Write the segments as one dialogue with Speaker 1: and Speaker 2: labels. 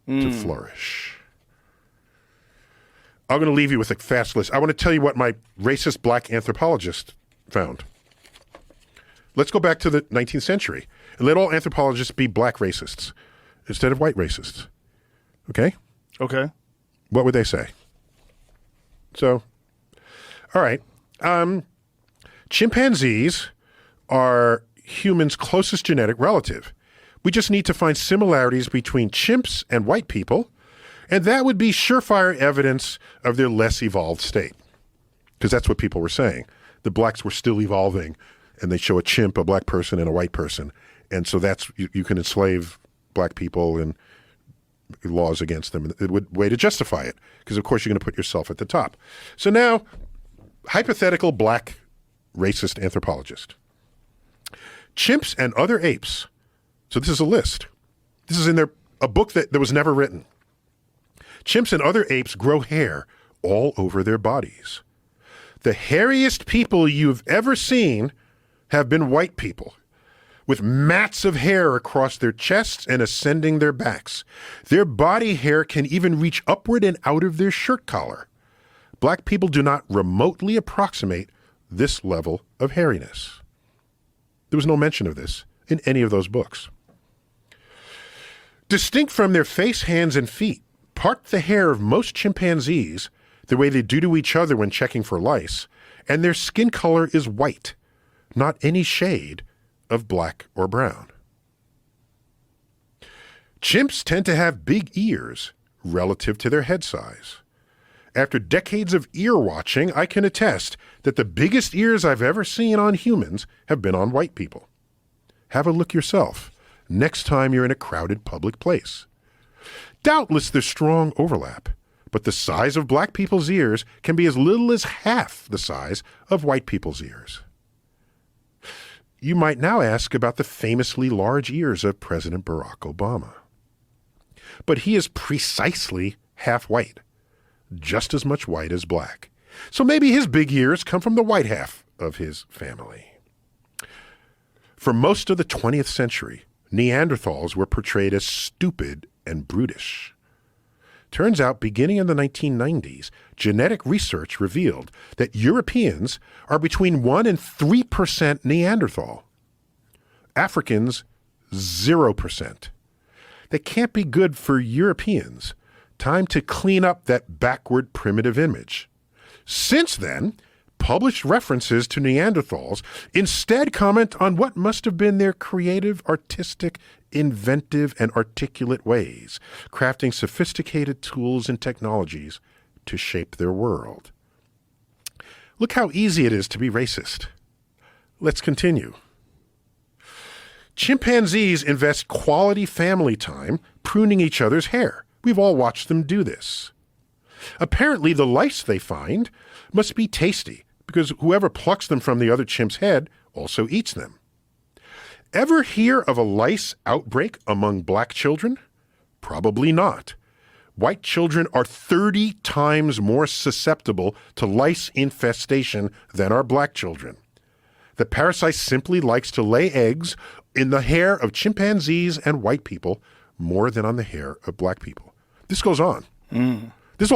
Speaker 1: to flourish. I'm going to leave you with a fast list. I want to tell you what my racist black anthropologist found. Let's go back to the 19th century and let all anthropologists be black racists instead of white racists. Okay?
Speaker 2: Okay.
Speaker 1: What would they say? So, all right. Chimpanzees are humans' closest genetic relative. We just need to find similarities between chimps and white people, and that would be surefire evidence of their less evolved state. Because that's what people were saying. The blacks were still evolving, and they show a chimp, a black person, and a white person. And so that's, you can enslave black people and laws against them. It would way to justify it, because of course you're going to put yourself at the top. So now, hypothetical black racist anthropologist. Chimps and other apes. So this is a list. This is in a book that was never written. Chimps and other apes grow hair all over their bodies. The hairiest people you've ever seen have been white people, with mats of hair across their chests and ascending their backs. Their body hair can even reach upward and out of their shirt collar. Black people do not remotely approximate this level of hairiness. There was no mention of this in any of those books. Distinct from their face, hands, and feet, part the hair of most chimpanzees the way they do to each other when checking for lice, and their skin color is white, not any shade of black or brown. Chimps tend to have big ears relative to their head size. After decades of ear watching, I can attest that the biggest ears I've ever seen on humans have been on white people. Have a look yourself next time you're in a crowded public place. Doubtless there's strong overlap, but the size of black people's ears can be as little as half the size of white people's ears. You might now ask about the famously large ears of President Barack Obama. But he is precisely half white, just as much white as black. So maybe his big ears come from the white half of his family. For most of the 20th century, Neanderthals were portrayed as stupid and brutish. Turns out, beginning in the 1990s, genetic research revealed that Europeans are between 1% and 3% Neanderthal. Africans, 0%. That can't be good for Europeans. Time to clean up that backward primitive image. Since then, published references to Neanderthals instead comment on what must have been their creative, artistic, inventive, and articulate ways, crafting sophisticated tools and technologies to shape their world. Look how easy it is to be racist. Let's continue. Chimpanzees invest quality family time pruning each other's hair. We've all watched them do this. Apparently, the lice they find must be tasty, because whoever plucks them from the other chimp's head also eats them. Ever hear of a lice outbreak among black children? Probably not. White children are 30 times more susceptible to lice infestation than are black children. The parasite simply likes to lay eggs in the hair of chimpanzees and white people more than on the hair of black people. This goes on. This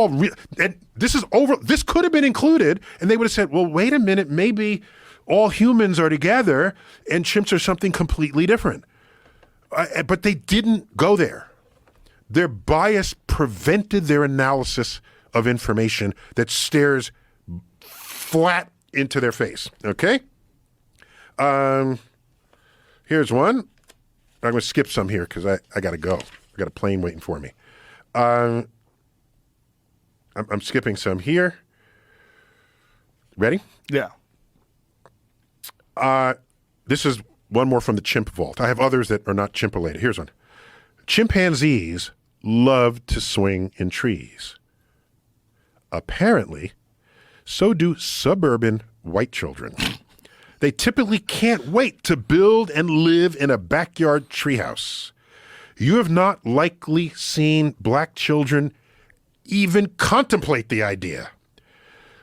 Speaker 1: is over. This could have been included, and they would have said, well, wait a minute, maybe all humans are together and chimps are something completely different. But they didn't go there. Their bias prevented their analysis of information that stares flat into their face. Okay? Here's one. I'm going to skip some here because I got to go. I got a plane waiting for me. I'm skipping some here. Ready?
Speaker 2: Yeah.
Speaker 1: This is one more from the chimp vault. I have others that are not chimp related. Here's one. Chimpanzees love to swing in trees. Apparently, so do suburban white children. They typically can't wait to build and live in a backyard treehouse. You have not likely seen black children even contemplate the idea.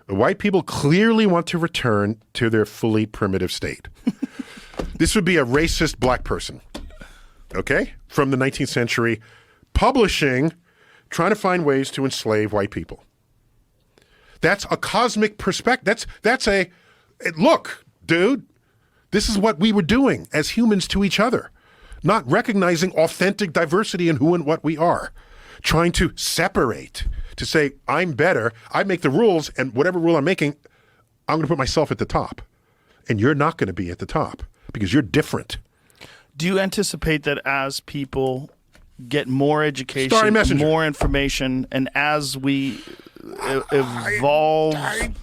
Speaker 1: White people clearly want to return to their fully primitive state. This would be a racist black person, okay, from the 19th century, publishing, trying to find ways to enslave white people. That's a cosmic perspective. That's a, look, dude, this is what we were doing as humans to each other, not recognizing authentic diversity in who and what we are, trying to separate, to say, I'm better, I make the rules, and whatever rule I'm making, I'm going to put myself at the top. And you're not going to be at the top because you're different.
Speaker 2: Do you anticipate that as people get more education, more information, and as we evolve, that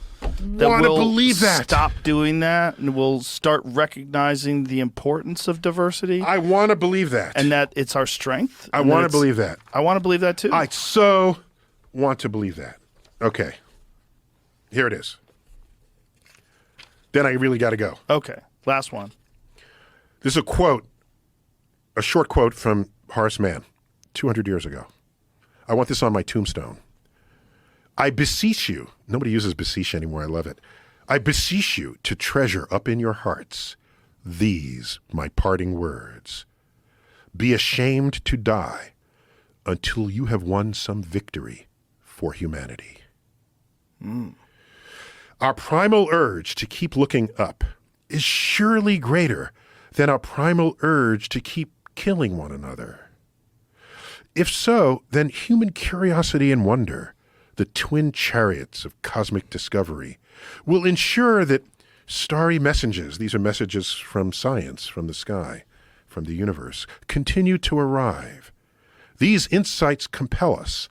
Speaker 2: we'll stop doing that and we'll start recognizing the importance of diversity?
Speaker 1: I want to believe that.
Speaker 2: And that it's our strength?
Speaker 1: I want to believe that.
Speaker 2: I want to believe that too.
Speaker 1: I so want to believe that. Okay. Here it is. Then I really got to go.
Speaker 2: Okay. Last one.
Speaker 1: This is a quote, a short quote from Horace Mann, 200 years ago. I want this on my tombstone. I beseech you, nobody uses beseech anymore, I love it. I beseech you to treasure up in your hearts these my parting words. Be ashamed to die until you have won some victory for humanity. Our primal urge to keep looking up is surely greater than our primal urge to keep killing one another. If so, then human curiosity and wonder, the twin chariots of cosmic discovery, will ensure that starry messages, these are messages from science, from the sky, from the universe, continue to arrive. These insights compel us,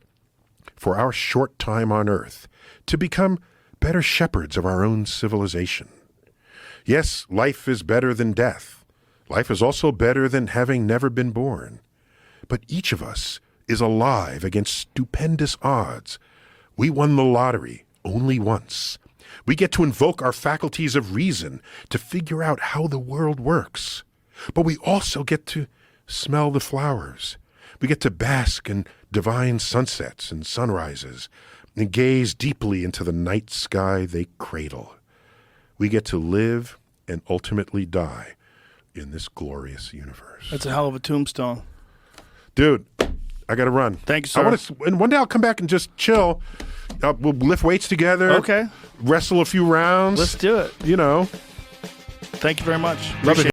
Speaker 1: for our short time on Earth, to become better shepherds of our own civilization. Yes, life is better than death. Life is also better than having never been born. But each of us is alive against stupendous odds. We won the lottery only once. We get to invoke our faculties of reason to figure out how the world works. But we also get to smell the flowers. We get to bask in divine sunsets and sunrises and gaze deeply into the night sky they cradle. We get to live and ultimately die in this glorious universe.
Speaker 2: That's a hell of a tombstone.
Speaker 1: Dude, I got to run.
Speaker 2: Thank you, sir.
Speaker 1: And one day I'll come back and just chill. We'll lift weights together.
Speaker 2: Okay.
Speaker 1: Wrestle a few rounds.
Speaker 2: Let's do it.
Speaker 1: You know.
Speaker 2: Thank you very much.
Speaker 1: Love it.